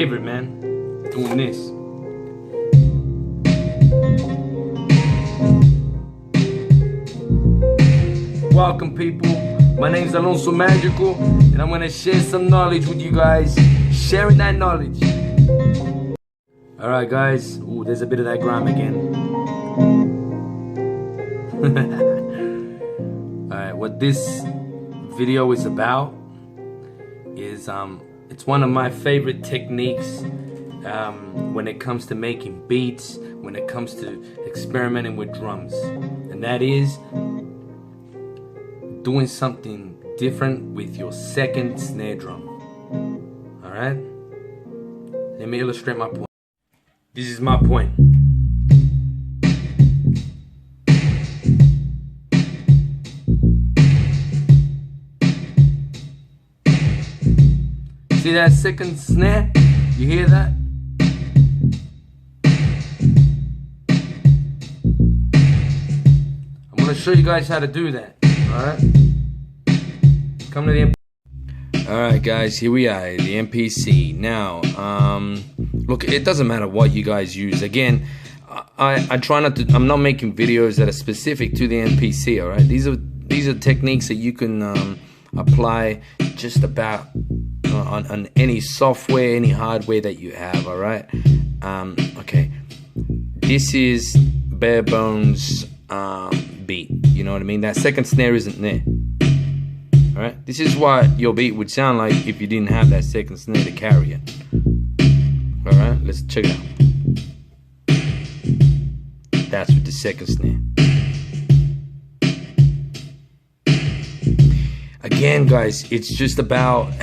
favorite, man. Doing this. Welcome, people. My name's Alonso Majikal, and I'm gonna share some knowledge with you guys. Sharing that knowledge. Alright, guys. Ooh, there's a bit of that grime again. Alright, what this video is about is it's one of my favorite techniques when it comes to making beats, when it comes to experimenting with drums, and that is doing something different with your second snare drum. Alright? Let me illustrate my point. This is my point. See that second snare? You hear that? I'm gonna show you guys how to do that. Alright? Come to the Alright guys, here we are, the MPC. Now, look, it doesn't matter what you guys use. Again, I try not to, I'm not making videos that are specific to the MPC, alright? These are techniques that you can apply just about on any software, any hardware that you have, alright? Okay, this is bare bones beat, you know what I mean? That second snare isn't there. Alright, this is what your beat would sound like if you didn't have that second snare to carry it. Alright, let's check it out. That's with the second snare. Again, guys, it's just about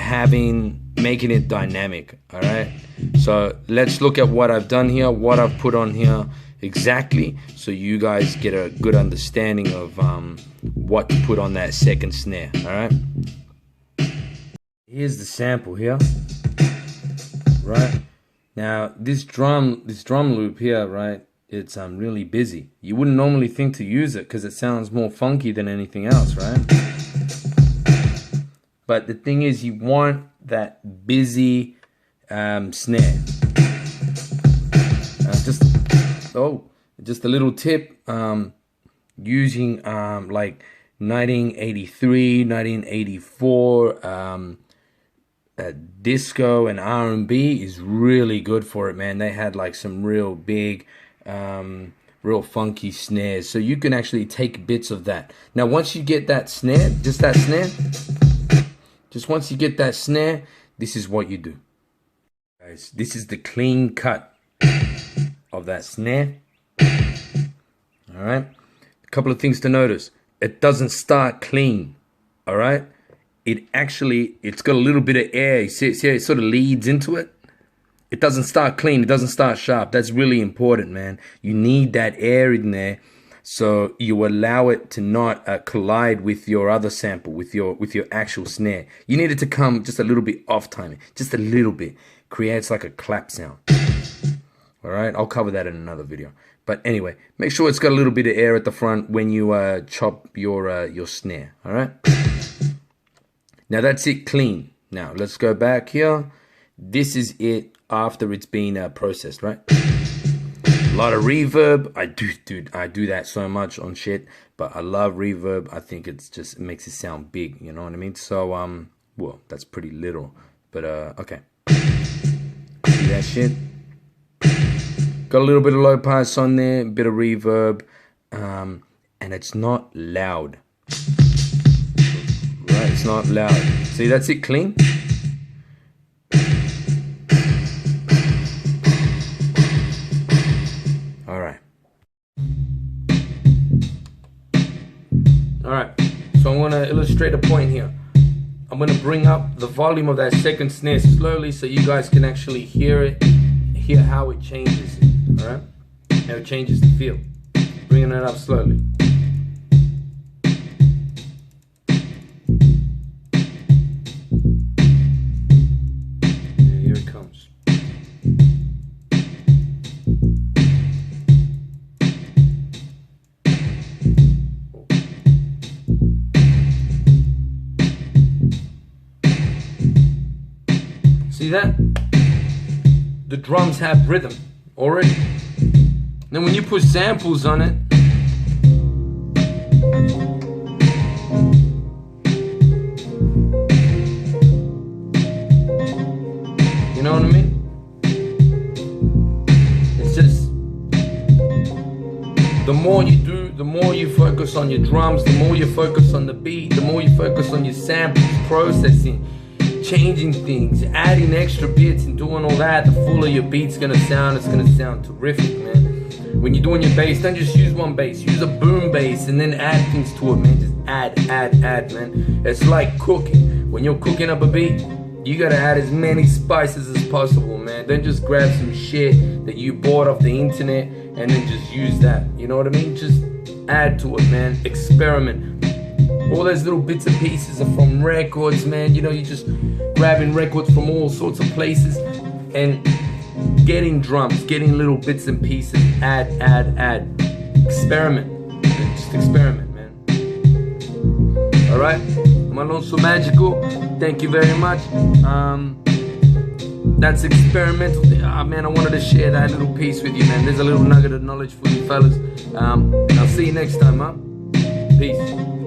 making it dynamic. Alright, so let's look at what I've done here, what I've put on here exactly, so you guys get a good understanding of what to put on that second snare. Alright, here's the sample here. Right now, this drum loop here, right, it's really busy. You wouldn't normally think to use it because it sounds more funky than anything else, right? But the thing is, you want that busy snare. Just a little tip, using like 1983, 1984 disco and R&B is really good for it, man. They had like some real big, real funky snares. So you can actually take bits of that. Now, once you get that snare, just once you get that snare, this is what you do. Guys, this is the clean cut of that snare. Alright, a couple of things to notice. It doesn't start clean. Alright, it's got a little bit of air. You see it sort of leads into it. It doesn't start clean, it doesn't start sharp. That's really important, man. You need that air in there so you allow it to not collide with your other sample, with your actual snare. You need it to come just a little bit off timing, just a little bit. Creates like a clap sound. Alright, I'll cover that in another video. But anyway, make sure it's got a little bit of air at the front when you chop your snare. Alright? Now that's it clean. Now let's go back here. This is it after it's been processed, right? A lot of reverb. I do that so much on shit, but I love reverb. I think it makes it sound big, you know what I mean? So well, that's pretty literal, but okay. See that shit? Got a little bit of low pass on there, a bit of reverb, and it's not loud. Right, it's not loud. See, that's it clean. Alright. Alright, so I'm gonna illustrate a point here. I'm gonna bring up the volume of that second snare slowly so you guys can actually hear how it changes. Alright? How it changes the feel. Bringing it up slowly. Here it comes. See that? the drums have rhythm already. Then when you put samples on it, you know what I mean? It's just, the more you do, the more you focus on your drums, the more you focus on the beat, the more you focus on your samples, processing, changing things, adding extra bits and doing all that, the fuller your beat's gonna sound. It's gonna sound terrific, man. When you're doing your bass, don't just use one bass, use a boom bass and then add things to it, man. Just add, man. It's like cooking. When you're cooking up a beat, you gotta add as many spices as possible, man. Don't just grab some shit that you bought off the internet and then just use that. You know what I mean? Just add to it, man. Experiment. All those little bits and pieces are from records, man. You know, you're just grabbing records from all sorts of places and getting drums, getting little bits and pieces. Add. Experiment. Just experiment, man. Alright? I'm Alonso Majikal. Thank you very much. That's experimental. Man, I wanted to share that little piece with you, man. There's a little nugget of knowledge for you fellas. I'll see you next time, huh? Peace.